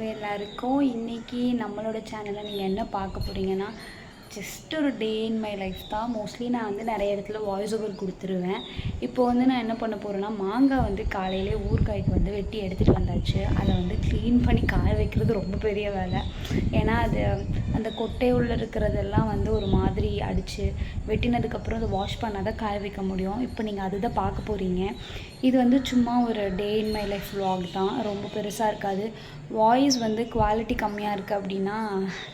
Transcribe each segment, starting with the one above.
எல்லாருக்கும் இன்றைக்கி நம்மளோட சேனலில் நீங்கள் என்ன பார்க்க போகிறீங்கன்னா ஜஸ்ட் ஒரு டே இன் மை லைஃப் தான். மோஸ்ட்லி நான் வந்து நிறைய இடத்துல வாய்ஸ் ஓவர் கொடுத்துருவேன். இப்போ வந்து நான் என்ன பண்ண போகிறேன்னா, மாங்காய் வந்து காலையிலே ஊறுகாய்க்கு வந்து வெட்டி எடுத்துகிட்டு வந்தாச்சு. அதை வந்து க்ளீன் பண்ணி காய வைக்கிறது ரொம்ப பெரிய வேலை. ஏன்னா அது அந்த கொட்டை உள்ள இருக்கிறதெல்லாம் வந்து ஒரு மாதிரி அடித்து வெட்டினதுக்கப்புறம் அதை வாஷ் பண்ணால் தான் காய வைக்க முடியும். இப்போ நீங்கள் அதுதான் பார்க்க போகிறீங்க. இது வந்து சும்மா ஒரு டே இன் மை லைஃப் vlog தான், ரொம்ப பெருசாக இருக்காது. வாய்ஸ் வந்து குவாலிட்டி கம்மியாக இருக்குது அப்படின்னா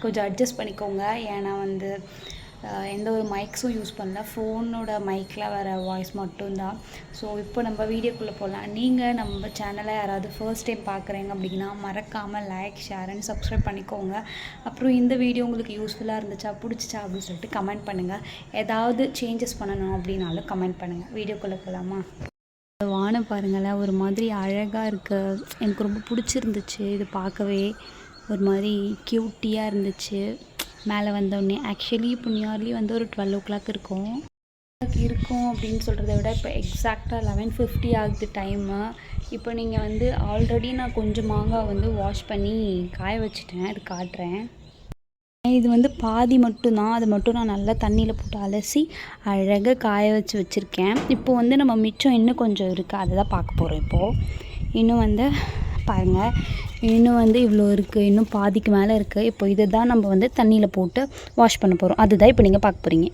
கொஞ்சம் அட்ஜஸ்ட் பண்ணிக்கோங்க. ஏன்னா வந்து எந்த ஒரு மைக்ஸும் யூஸ் பண்ணல, ஃபோனோட மைக்கில் வர வாய்ஸ் மட்டும்தான். ஸோ இப்போ நம்ம வீடியோக்குள்ளே போகலாம். நீங்கள் நம்ம சேனலை யாராவது ஃபர்ஸ்ட் டைம் பார்க்குறீங்க அப்படின்னா மறக்காமல் லைக், ஷேர் அண்ட் சப்ஸ்கிரைப் பண்ணிக்கோங்க. அப்புறம் இந்த வீடியோ உங்களுக்கு யூஸ்ஃபுல்லாக இருந்துச்சா, பிடிச்சிச்சா அப்படின்னு சொல்லிட்டு கமெண்ட் பண்ணுங்கள். ஏதாவது சேஞ்சஸ் பண்ணணும் அப்படின்னாலும் கமெண்ட் பண்ணுங்கள். வீடியோக்குள்ளே போகலாமா? வானம் பாருங்களேன், ஒரு மாதிரி அழகாக இருக்கு. எனக்கு ரொம்ப பிடிச்சிருந்துச்சு. இது பார்க்கவே ஒரு மாதிரி க்யூட்டியாக இருந்துச்சு. மேலே வந்தோடனே ஆக்சுவலி இப்போ நியர்லி வந்து ஒரு 12 o'clock இருக்கும் அப்படின்னு சொல்கிறத விட இப்போ எக்ஸாக்டாக 11:50 ஆகுது டைமு. இப்போ நீங்கள் வந்து ஆல்ரெடி நான் கொஞ்சம் மாங்காய் வந்து வாஷ் பண்ணி காய வச்சுட்டேன், அது காட்டுறேன். இது வந்து பாதி மட்டும்தான், அது மட்டும் நான் நல்லா தண்ணியில் போட்டு அலசி அழகாக காய வச்சுருக்கேன். இப்போது வந்து நம்ம மிச்சம் இன்னும் கொஞ்சம் இருக்குது, அதை தான் பார்க்க போகிறோம். இப்போது இன்னும் வந்து பாருங்கள், இன்னும் வந்து இவ்வளோ இருக்குது, இன்னும் பாதிக்கு மேலே இருக்குது. இப்போ இதை தான் நம்ம வந்து தண்ணியில் போட்டு வாஷ் பண்ண போகிறோம். அதுதான் இப்போ நீங்கள் பார்க்க போகிறீங்க.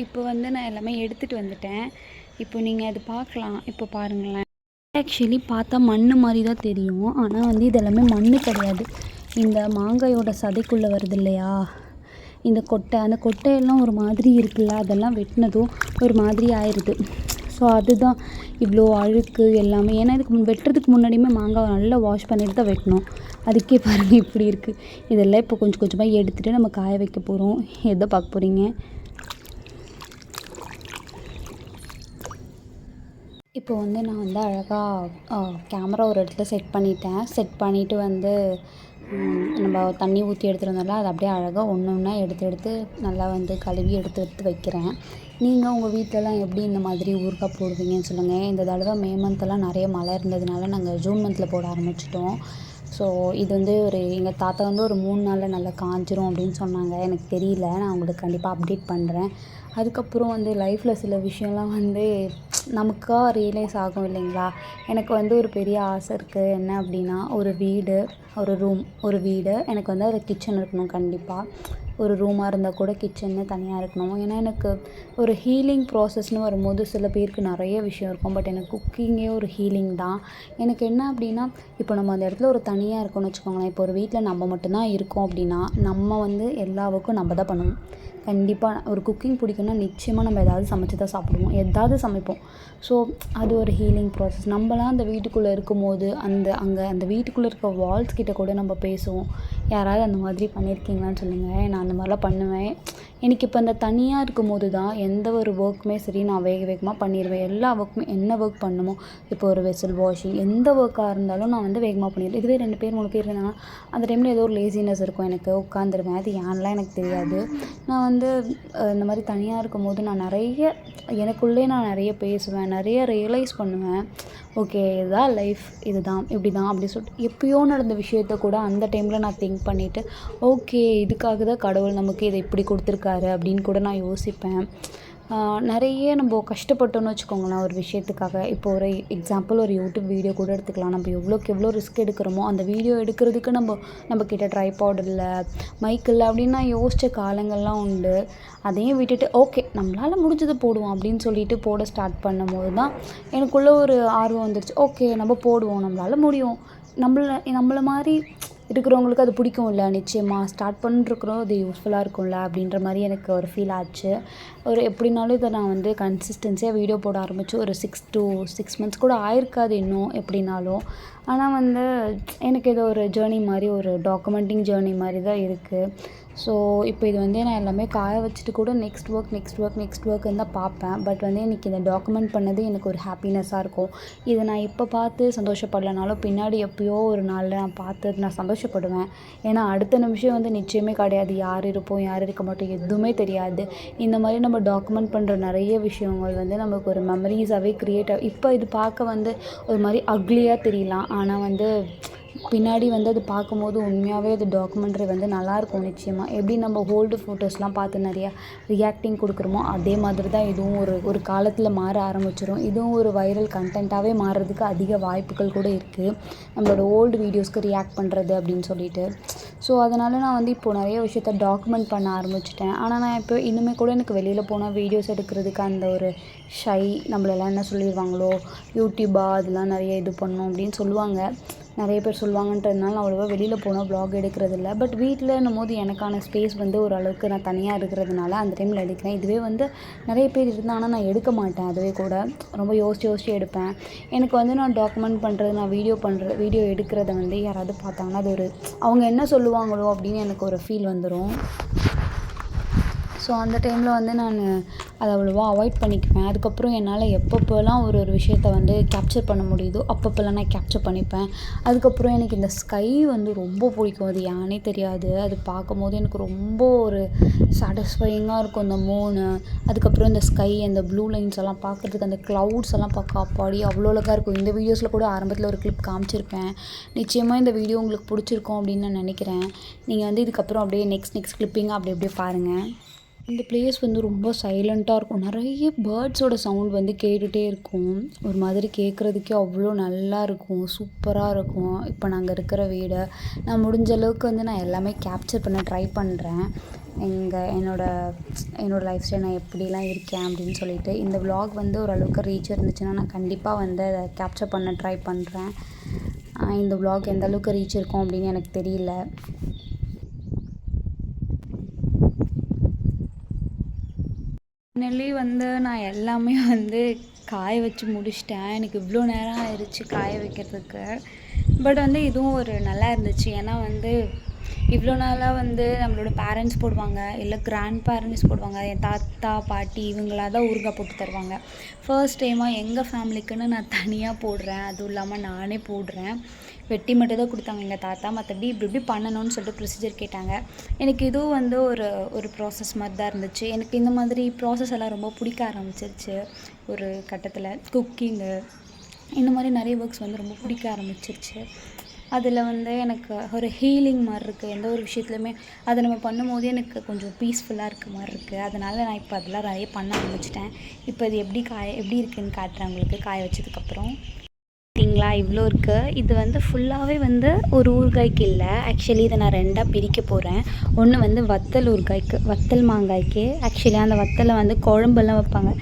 இப்போ வந்து நான் எல்லாமே எடுத்துகிட்டு வந்துட்டேன். இப்போ நீங்கள் அது பார்க்கலாம். இப்போ பாருங்களேன், ஆக்சுவலி பார்த்தா மண் மாதிரி தான் தெரியும், ஆனால் வந்து இது எல்லாமே மண் கிடையாது. இந்த மாங்காயோட சதைக்குள்ளே வருது இல்லையா இந்த கொட்டை, அந்த கொட்டையெல்லாம் ஒரு மாதிரி இருக்குல்ல, அதெல்லாம் வெட்டினதும் ஒரு மாதிரி ஆயிடுது. ஸோ அதுதான் இவ்வளோ அழுக்கு எல்லாமே. ஏன்னா இதுக்கு வெட்டுறதுக்கு முன்னாடியுமே மாங்காவை நல்லா வாஷ் பண்ணிட்டு தான் வெட்டணும். அதுக்கே பாருங்கள் இப்படி இருக்குது. இதெல்லாம் இப்போ கொஞ்சம் கொஞ்சமாக எடுத்துகிட்டு நம்ம காய வைக்க போகிறோம். எதை பார்க்க போகிறீங்க? இப்போ வந்து நான் வந்து அழகாக கேமரா ஒரு இடத்துல செட் பண்ணிவிட்டு வந்து நம்ம தண்ணி ஊற்றி எடுத்துருந்தோம்ல, அது அப்படியே அழகாக ஒன்று ஒன்றா எடுத்து நல்லா வந்து கழுவி எடுத்து வைக்கிறேன். நீங்கள் உங்கள் வீட்டிலலாம் எப்படி இந்த மாதிரி ஊறுகாய் போடுவீங்கன்னு சொல்லுங்கள். இந்த தடவை மே மந்த்தெல்லாம் நிறைய மழை இருந்ததுனால நாங்கள் ஜூன் மந்தில் போட ஆரம்பிச்சிட்டோம். ஸோ இது வந்து எங்கள் தாத்தா வந்து ஒரு 3 நாளில் நல்லா காஞ்சிரும் அப்படின்னு சொன்னாங்க. எனக்கு தெரியல, நான் உங்களுக்கு கண்டிப்பாக அப்டேட் பண்ணுறேன். அதுக்கப்புறம் வந்து லைஃப்பில் சில விஷயம்லாம் வந்து நமக்காக ரியலைஸ் ஆகும் இல்லைங்களா. எனக்கு வந்து ஒரு பெரிய ஆசை இருக்குது. என்ன அப்படின்னா, ஒரு வீடு எனக்கு வந்து ஒரு கிச்சன் இருக்கணும். கண்டிப்பாக ஒரு ரூமாக இருந்தால் கூட கிச்சன்னு தனியாக இருக்கணும். ஏன்னா எனக்கு ஒரு ஹீலிங் ப்ராசஸ்னு வரும்போது சில பேருக்கு நிறைய விஷயம் இருக்கும், பட் எனக்கு குக்கிங்கே ஒரு ஹீலிங் தான். எனக்கு என்ன அப்படின்னா, இப்போ நம்ம அந்த இடத்துல ஒரு தனியாக இருக்கோம்னு வச்சுக்கோங்களேன். இப்போ ஒரு வீட்டில் நம்ம மட்டும்தான் இருக்கோம் அப்படின்னா நம்ம வந்து எல்லா ஒர்க்கும் நம்ம தான் பண்ணணும். கண்டிப்பாக ஒரு குக்கிங் பிடிக்குன்னா நிச்சயமாக நம்ம ஏதாவது சமைச்சு தான் சாப்பிடுவோம், ஏதாவது சமைப்போம். ஸோ அது ஒரு ஹீலிங் ப்ராசஸ். நம்மளாம் அந்த வீட்டுக்குள்ளே இருக்கும்போது அந்த வீட்டுக்குள்ளே இருக்க வால்ஸ் கிட்ட கூட நம்ம பேசுவோம். யாராவது அந்த மாதிரி பண்ணியிருக்கீங்களான்னு சொல்லுங்கள். நான் அந்த மாதிரிலாம் பண்ணுவேன். எனக்கு இப்போ அந்த தனியாக இருக்கும்போது தான் எந்த ஒரு ஒர்க்குமே சரி நான் வேகமாக பண்ணிடுவேன். எல்லா ஒர்க்குமே என்ன ஒர்க் பண்ணணுமோ, இப்போ ஒரு வெசல் வாஷிங் எந்த ஒர்க்காக இருந்தாலும் நான் வந்து வேகமாக பண்ணிடுவேன். இதுவே 2 பேர் 3 பேர் இருந்தாங்கன்னா அந்த டைமில் ஏதோ ஒரு லேசினஸ் இருக்கும், எனக்கு உட்காந்துருவேன். அது ஏன்லாம் எனக்கு தெரியாது. நான் வந்து இந்த மாதிரி தனியாக இருக்கும்போது நான் எனக்குள்ளே நிறைய பேசுவேன், நிறைய ரியலைஸ் பண்ணுவேன். ஓகே, இதுதான் லைஃப், இதுதான் இப்படி தான் அப்படின்னு சொல்லிட்டு எப்பயோ நடந்த விஷயத்த கூட அந்த டைமில் நான் திங்க் பண்ணிவிட்டு, ஓகே இதுக்காக தான் கடவுள் நமக்கு இதை இப்படி கொடுத்துருக்காரு அப்படின்னு கூட நான் யோசிப்பேன். நிறைய நம்ம கஷ்டப்பட்டோன்னு வச்சுக்கோங்களேன் ஒரு விஷயத்துக்காக. இப்போ ஒரு எக்ஸாம்பிள் ஒரு யூடியூப் வீடியோ கூட எடுத்துக்கலாம். நம்ம எவ்வளோ ரிஸ்க் எடுக்கிறோமோ அந்த வீடியோ எடுக்கிறதுக்கு நம்மக்கிட்ட ட்ரைபாட் இல்லை, மைக் இல்லை அப்படின்னு நான் யோசித்த காலங்கள்லாம் உண்டு. அதையும் விட்டுட்டு ஓகே நம்மளால் முடிஞ்சதை போடுவோம் அப்படின்னு சொல்லிட்டு போட ஸ்டார்ட் பண்ணும்போது தான் எனக்குள்ளே ஒரு ஆர்வம் வந்துடுச்சு. ஓகே நம்ம போடுவோம், நம்மளால் முடியும். நம்மளை மாதிரி இருக்கிறவங்களுக்கு அது பிடிக்கும்ல, நிச்சயமாக ஸ்டார்ட் பண்ணிருக்கிறோம் அது யூஸ்ஃபுல்லாக இருக்கும்ல அப்படின்ற மாதிரி எனக்கு ஒரு ஃபீல் ஆச்சு. ஒரு எப்படினாலும் இதை நான் வந்து கன்சிஸ்டன்சியாக வீடியோ போட ஆரம்பித்து ஒரு 6 மந்த்ஸ் கூட ஆயிருக்காது இன்னும் எப்படினாலும். ஆனால் வந்து எனக்கு இது ஒரு ஜேர்னி மாதிரி, ஒரு டாக்குமெண்டிங் ஜேர்னி மாதிரி தான் இருக்குது. ஸோ இப்போ இது வந்து நான் எல்லாமே காய வச்சுட்டு கூட நெக்ஸ்ட் ஒர்க்குன்னு தான் பார்ப்பேன். பட் வந்து எனக்கு இதை டாக்குமெண்ட் பண்ணது எனக்கு ஒரு ஹாப்பினஸ்ஸாக இருக்கும். இதை நான் இப்போ பார்த்து சந்தோஷப்படலைனாலும் பின்னாடி எப்போயோ ஒரு நாளில் நான் பார்த்து நான் சந்தோஷப்படுவேன். ஏன்னா அடுத்த நிமிஷம் வந்து நிச்சயமே கிடையாது, யார் இருப்போம் யார் இருக்க மாட்டோம் எதுவுமே தெரியாது. இந்த மாதிரி நம்ம டாக்குமெண்ட் பண்ணுற நிறைய விஷயங்கள் வந்து நமக்கு ஒரு மெமரிஸாகவே க்ரியேட் இப்போ இது பார்க்க வந்து ஒரு மாதிரி அக்லியாக தெரியலாம். ஆனால் வந்து பின்னாடி வந்து அது பார்க்கும்போது உண்மையாகவே அது டாக்குமெண்ட்ரி வந்து நல்லாயிருக்கும் நிச்சயமாக. எப்படி நம்ம ஓல்டு ஃபோட்டோஸ்லாம் பார்த்து நிறையா ரியாக்டிங் கொடுக்குறோமோ அதே மாதிரி தான் இதுவும் ஒரு காலத்தில் மாற ஆரம்பிச்சிடும். இதுவும் ஒரு வைரல் கண்டென்ட்டாகவே மாறுறதுக்கு அதிக வாய்ப்புகள் கூட இருக்குது, நம்மளோட ஓல்டு வீடியோஸ்க்கு ரியாக்ட் பண்ணுறது அப்படின்னு சொல்லிட்டு. ஸோ அதனால் நான் வந்து இப்போது நிறைய விஷயத்த டாக்குமெண்ட் பண்ண ஆரம்பிச்சிட்டேன். ஆனால் நான் இப்போ இன்னுமே கூட எனக்கு வெளியில் போனால் வீடியோஸ் எடுக்கிறதுக்கு அந்த ஒரு ஷை, நம்மளெல்லாம் என்ன சொல்லிடுவாங்களோ யூடியூபா அதெல்லாம் நிறைய இது பண்ணணும் அப்படின்னு சொல்லுவாங்க, நிறைய பேர் சொல்லுவாங்கன்றதுனால நான் அவ்வளோவா வெளியில் போனால் வ்ளாக் எடுக்கிறதில்ல. பட் வீட்டிலன்னும் போது எனக்கான ஸ்பேஸ் வந்து ஓரளவுக்கு நான் தனியாக இருக்கிறதுனால அந்த டைமில் எடுக்கிறேன். இதுவே வந்து நிறைய பேர் இருந்தாங்கன்னா நான் எடுக்க மாட்டேன். அதுவே கூட ரொம்ப யோசித்து எடுப்பேன். எனக்கு வந்து நான் டாக்குமெண்ட் பண்ணுறது, நான் வீடியோ எடுக்கிறத வந்து யாராவது பார்த்தாங்கன்னா அது ஒரு அவங்க என்ன சொல்லுவாங்களோ அப்படின்னு எனக்கு ஒரு ஃபீல் வந்துடும். ஸோ அந்த டைமில் வந்து நான் அதை அவ்வளோவா அவாய்ட் பண்ணிக்குவேன். அதுக்கப்புறம் என்னால் எப்பப்போலாம் ஒரு விஷயத்த வந்து கேப்சர் பண்ண முடியுதோ அப்பப்போலாம் நான் கேப்சர் பண்ணிப்பேன். அதுக்கப்புறம் எனக்கு இந்த ஸ்கை வந்து ரொம்ப பிடிக்கும். அது ஏன்னே தெரியாது, அது பார்க்கும்போது எனக்கு ரொம்ப ஒரு சாட்டிஸ்ஃபையிங்காக இருக்கும். அந்த மூணு, அதுக்கப்புறம் இந்த ஸ்கை, அந்த ப்ளூ லைன்ஸ் எல்லாம் பார்க்குறதுக்கு, அந்த க்ளவுட்ஸ் எல்லாம் பார்க்க அப்பாடி அவ்வளோ அழகாக இருக்கும். இந்த வீடியோஸில் கூட ஆரம்பத்தில் ஒரு கிளிப் காமிச்சிருப்பேன். நிச்சயமாக இந்த வீடியோ உங்களுக்கு பிடிச்சிருக்கும் அப்படின்னு நான் நினைக்கிறேன். நீங்கள் வந்து இதுக்கப்புறம் அப்படியே நெக்ஸ்ட் கிளிப்பிங்காக அப்படியே பாருங்கள். இந்த பிளேஸ் வந்து ரொம்ப சைலண்ட்டாக இருக்கும். நிறைய பேர்ட்ஸோட சவுண்ட் வந்து கேட்டுகிட்டே இருக்கும். ஒரு மாதிரி கேட்குறதுக்கே அவ்வளோ நல்லா இருக்கும், சூப்பராக இருக்கும். இப்போ நாங்கள் இருக்கிற வீடு நான் முடிஞ்ச அளவுக்கு வந்து நான் எல்லாமே கேப்சர் பண்ண ட்ரை பண்ணுறேன். என்னோடய லைஃப் ஸ்டைல் நான் எப்படிலாம் இருக்கேன் அப்படின்னு சொல்லிட்டு. இந்த விலாக் வந்து ஓரளவுக்கு ரீச் இருந்துச்சுன்னா நான் கண்டிப்பாக வந்து அதை கேப்சர் பண்ண ட்ரை பண்ணுறேன். இந்த விலாக் எந்த அளவுக்கு ரீச் இருக்கும் அப்படின்னு எனக்கு தெரியல. ஃபைனலி வந்து நான் எல்லாமே வந்து காய வச்சு முடிச்சிட்டேன். எனக்கு இவ்வளோ நேரம் ஆயிடுச்சு காய வைக்கிறதுக்கு. பட் வந்து இதுவும் ஒரு நல்லா இருந்துச்சு. ஏன்னா வந்து இவ்வளோ நாளாக வந்து நம்மளோட பேரண்ட்ஸ் போடுவாங்க, இல்லை கிராண்ட் பேரண்ட்ஸ் போடுவாங்க, என் தாத்தா பாட்டி இவங்களா தான் ஊறுகாய் போட்டு தருவாங்க. ஃபர்ஸ்ட் டைமாக எங்கள் ஃபேமிலிக்குன்னு நான் தனியாக போடுறேன். அதுவும் இல்லாமல் நானே போடுறேன். வெட்டி மட்டும் தான் கொடுத்தாங்க எங்கள் தாத்தா, மற்றபடி இப்படி பண்ணணும்னு சொல்லிட்டு ப்ரொசீஜர் கேட்டாங்க. எனக்கு இதுவும் வந்து ஒரு ப்ராசஸ் மாதிரி தான் இருந்துச்சு. எனக்கு இந்த மாதிரி ப்ராசஸ் எல்லாம் ரொம்ப பிடிக்க ஆரம்பிச்சிருச்சு. ஒரு கட்டத்தில் குக்கிங்கு இந்த மாதிரி நிறைய ஒர்க்ஸ் வந்து ரொம்ப பிடிக்க ஆரம்பிச்சிருச்சு. அதில் வந்து எனக்கு ஒரு ஹீலிங் மாதிரி இருக்குது. எந்த ஒரு விஷயத்துலையுமே அதை நம்ம பண்ணும்போது எனக்கு கொஞ்சம் பீஸ்ஃபுல்லாக இருக்க மாதிரி இருக்குது. அதனால் நான் இப்போ அதெல்லாம் நிறைய பண்ண ஆரம்பிச்சிட்டேன். இப்போ இது எப்படி இருக்குதுன்னு காட்டுறேன் உங்களுக்கு காய வச்சதுக்கப்புறம். பார்த்தீங்களா இவ்வளோ இருக்குது. இது வந்து ஃபுல்லாகவே வந்து ஒரு ஊறுகாய்க்கு இல்லை, ஆக்சுவலி இதை நான் ரெண்டாக பிரிக்க போகிறேன். ஒன்று வந்து வத்தல் மாங்காய்க்கு. ஆக்சுவலி அந்த வத்தலை வந்து குழம்பெல்லாம் வைப்பாங்க,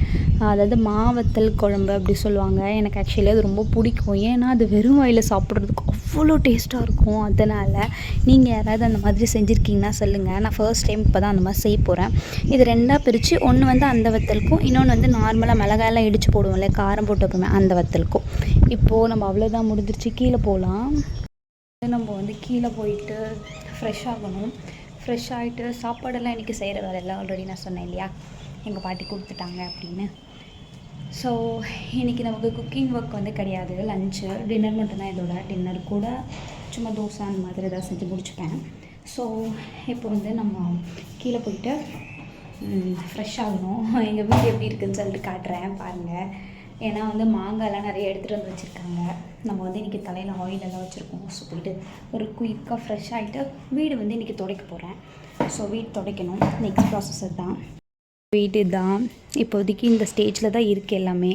அதாவது மாவத்தல் குழம்பு அப்படி சொல்லுவாங்க. எனக்கு ஆக்சுவலி அது ரொம்ப பிடிக்கும். ஏன்னா அது வெறும் வாயில் சாப்பிட்றதுக்கு அவ்வளோ டேஸ்ட்டாக இருக்கும். அதனால் நீங்கள் யாராவது அந்த மாதிரி செஞ்சுருக்கீங்கன்னா சொல்லுங்கள். நான் ஃபர்ஸ்ட் டைம் இப்போ தான் அந்த மாதிரி செய்ய போகிறேன். இது ரெண்டாக பிரித்து ஒன்று வந்து அந்த வத்தலுக்கும், இன்னொன்று வந்து நார்மலாக மிளகாயெல்லாம் இடித்து போடுவோம்ல, காரம் போட்டு வைப்போமே அந்த வத்தலுக்கும். இப்போது நம்ம அவ்வளோதான், முடிஞ்சிருச்சு, கீழே போகலாம். நம்ம வந்து கீழே போயிட்டு ஃப்ரெஷ் ஆகணும். ஃப்ரெஷ் ஆகிட்டு சாப்பாடெல்லாம் இன்றைக்கி செய்கிற வேலையெல்லாம் ஆல்ரெடி நான் சொன்னேன் இல்லையா, எங்கள் பாட்டி கொடுத்துட்டாங்க அப்படின்னு. ஸோ இன்றைக்கி நமக்கு குக்கிங் ஒர்க் வந்து கிடையாது, லஞ்சு டின்னர் மட்டும்தான். இதோட டின்னர் கூட சும்மா தோசை அந்த மாதிரி எதாவது செஞ்சு முடிச்சுப்பேன். ஸோ இப்போ வந்து நம்ம கீழே போயிட்டு ஃப்ரெஷ் ஆகணும். எங்கள் வீடு எப்படி இருக்குதுன்னு சொல்லிட்டு காட்டுறேன் பாருங்கள். ஏன்னா வந்து மாங்காய்லாம் நிறைய எடுத்துகிட்டு வந்து வச்சுருக்காங்க. நம்ம வந்து இன்றைக்கி தலையில் ஆயில் எல்லாம் வச்சுருக்கோம். ஸோ போயிட்டு ஒரு குயிக்காக ஃப்ரெஷ் ஆகிட்டு வீடு வந்து இன்றைக்கி துடைக்க போகிறேன். ஸோ வீடு துடைக்கணும், நெக்ஸ்ட் ப்ராசஸர் தான். வீடு தான் இப்போதைக்கு இந்த ஸ்டேஜில் தான் இருக்குது எல்லாமே.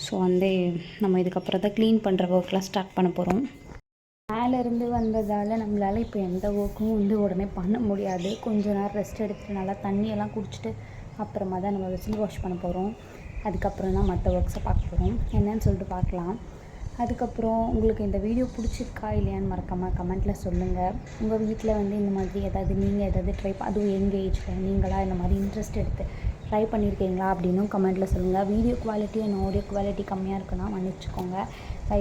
ஸோ வந்து நம்ம இதுக்கப்புறம் தான் க்ளீன் பண்ணுற ஒர்க்லாம் ஸ்டார்ட் பண்ண போகிறோம். மேலேருந்து வந்ததால் நம்மளால் இப்போ எந்த ஒர்க்கும் வந்து உடனே பண்ண முடியாது. கொஞ்சம் நேரம் ரெஸ்ட் எடுத்துகிட்டு நல்லா தண்ணியெல்லாம் குடிச்சிட்டு அப்புறமா தான் நம்ம வெசில் வாஷ் பண்ண போகிறோம். அதுக்கப்புறம் தான் மற்ற ஒர்க்ஸை பார்க்க போகிறோம். என்னன்னு சொல்லிட்டு பார்க்கலாம். அதுக்கப்புறம் உங்களுக்கு இந்த வீடியோ பிடிச்சிருக்கா இல்லையான்னு மறக்காமல் கமெண்ட்டில் சொல்லுங்கள். உங்கள் வீட்டில் வந்து இந்த மாதிரி நீங்கள் ஏதாவது அதுவும் யங் ஏஜில் நீங்களாக இந்த மாதிரி இன்ட்ரெஸ்ட் எடுத்து ட்ரை பண்ணியிருக்கீங்களா அப்படின்னும் கமெண்ட்டில் சொல்லுங்கள். Video quality and audio quality கம்மியாக இருக்குன்னா மன்னிச்சுக்கோங்க.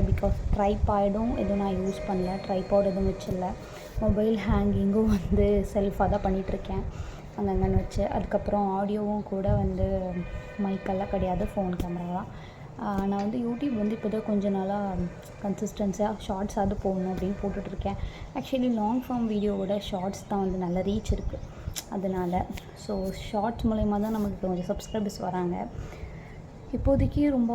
பிகாஸ் ட்ரைபாடும் எதுவும் நான் யூஸ் பண்ணல, ட்ரைபாட் எதுவும் வச்சில்ல. மொபைல் ஹேங்கிங்கும் வந்து செல்ஃபாக தான் பண்ணிகிட்ருக்கேன் அங்கங்கன்னு வச்சு. அதுக்கப்புறம் ஆடியோவும் கூட வந்து மைக்கெல்லாம் கிடையாது, ஃபோன் கேமரா தான். நான் வந்து யூடியூப் வந்து இப்போ தான் கொஞ்ச நாளாக கன்சிஸ்டன்ஸியாக ஷார்ட்ஸாவது போடணும் அப்படின்னு போட்டுட்ருக்கேன். ஆக்சுவலி லாங் ஃபார்ம் வீடியோவோட ஷார்ட்ஸ் தான் வந்து நல்ல ரீச் இருக்குது. அதனால் ஸோ ஷார்ட்ஸ் மூலயமா தான் நமக்கு கொஞ்சம் சப்ஸ்கிரைபர்ஸ் வராங்க. இப்போதைக்கு ரொம்ப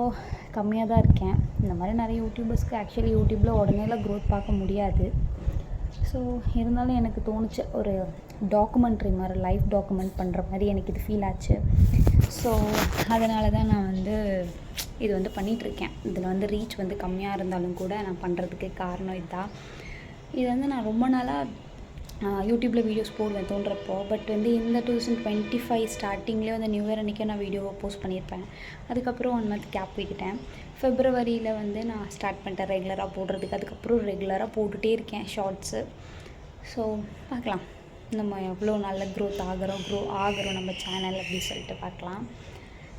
கம்மியாக தான் இருக்கேன். இந்த மாதிரி நிறைய யூடியூபர்ஸ்க்கு ஆக்சுவலி யூடியூப்பில் உடனேலாம் க்ரோத் பார்க்க முடியாது. ஸோ இருந்தாலும் எனக்கு தோணுச்சு, ஒரு டாக்குமெண்ட்ரி மாதிரி லைஃப் டாக்குமெண்ட் பண்ணுற மாதிரி எனக்கு இது ஃபீல் ஆச்சு. ஸோ அதனால தான் நான் வந்து இது வந்து பண்ணிகிட்ருக்கேன். இதில் வந்து ரீச் வந்து கம்மியாக இருந்தாலும் கூட நான் பண்ணுறதுக்கு காரணம் இதுதான். இது வந்து நான் ரொம்ப நாளாக யூடியூப்பில் வீடியோஸ் போடுவேன் தோன்றப்போ. பட் வந்து இந்த 2025 ஸ்டார்டிங்லேயே வந்து நியூ இயர் அன்றைக்கே நான் வீடியோவை போஸ்ட் பண்ணியிருப்பேன். அதுக்கப்புறம் 1 மந்த் கேப் விட்டுட்டேன். ஃபெப்ரவரியில் வந்து நான் ஸ்டார்ட் பண்ணிட்டேன் ரெகுலராக போடுறதுக்கு. அதுக்கப்புறம் ரெகுலராக போட்டுகிட்டே இருக்கேன் ஷார்ட்ஸு. ஸோ பார்க்கலாம் நம்ம எவ்வளோ நல்ல க்ரோத் ஆகிறோம் நம்ம சேனல் அப்படின்னு சொல்லிட்டு பார்க்கலாம்.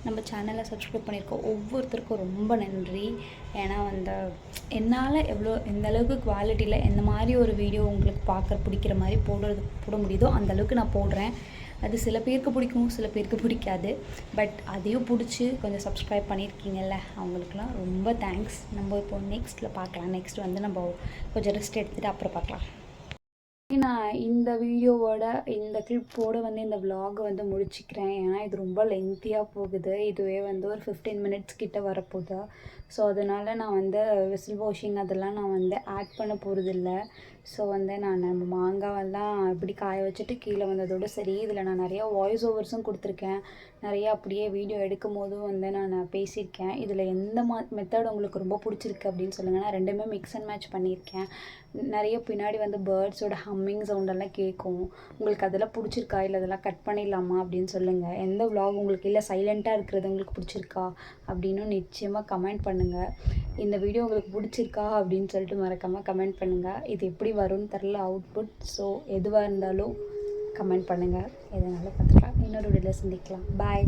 நம்ம சேனலை சப்ஸ்கிரைப் பண்ணியிருக்கோம் ஒவ்வொருத்தருக்கும் ரொம்ப நன்றி. ஏன்னா வந்து என்னால் எந்த அளவுக்கு குவாலிட்டியில் எந்த மாதிரி ஒரு வீடியோ உங்களுக்கு பிடிக்கிற மாதிரி போட முடியுதோ அந்தளவுக்கு நான் போடுறேன். அது சில பேருக்கு பிடிக்கும், சில பேருக்கு பிடிக்காது. பட் அதையும் பிடிச்சி கொஞ்சம் சப்ஸ்கிரைப் பண்ணியிருக்கீங்கல்ல, அவங்களுக்குலாம் ரொம்ப தேங்க்ஸ். நம்ம இப்போ நெக்ஸ்ட்டில் பார்க்கலாம். நெக்ஸ்ட் வந்து நம்ம கொஞ்சம் ரெஸ்ட் எடுத்துகிட்டு அப்புறம் பார்க்கலாம். நான் இந்த வீடியோவோட இந்த கிளிப்போடு வந்து இந்த விலாகை வந்து முடிச்சுக்கிறேன். ஏன்னா இது ரொம்ப லென்த்தியாக போகுது. இதுவே வந்து ஒரு 15 மினிட்ஸ் கிட்ட வரப்போகுது. ஸோ அதனால் நான் வந்து விசில் வாஷிங் அதெல்லாம் நான் வந்து ஆட் பண்ண போகிறதில்ல. ஸோ வந்து நான் நம்ம மாங்காவெல்லாம் இப்படி காய வச்சுட்டு கீழே வந்ததோடு சரி. இதில் நான் நிறையா வாய்ஸ் ஓவர்ஸும் கொடுத்துருக்கேன். நிறையா அப்படியே வீடியோ எடுக்கும் போதும் வந்து நான் பேசியிருக்கேன். இதில் எந்த மெத்தட் உங்களுக்கு ரொம்ப பிடிச்சிருக்கு அப்படின்னு சொல்லுங்கள். நான் ரெண்டுமே மிக்ஸ் அண்ட் மேட்ச் பண்ணியிருக்கேன். நிறைய பின்னாடி வந்து பேர்ட்ஸோட ஹம்மிங் சவுண்டெல்லாம் கேட்கும். உங்களுக்கு அதெல்லாம் பிடிச்சிருக்கா இல்லை அதெல்லாம் கட் பண்ணிடலாமா அப்படின்னு சொல்லுங்கள். எந்த விலாக் உங்களுக்கு இல்லை சைலண்ட்டாக இருக்கிறது உங்களுக்கு பிடிச்சிருக்கா அப்படின்னு நிச்சயமாக கமெண்ட் பண்ணுங்கள். இந்த வீடியோ உங்களுக்கு பிடிச்சிருக்கா அப்படின்னு சொல்லிட்டு மறக்காமல் கமெண்ட் பண்ணுங்கள். இது எப்படி வரும்னு தெரில அவுட்புட். ஸோ எதுவாக இருந்தாலும் கமெண்ட் பண்ணுங்கள். எதனாலும் பார்த்துக்கலாம். இன்னொரு வீடியோவில் சந்திக்கலாம். பாய்.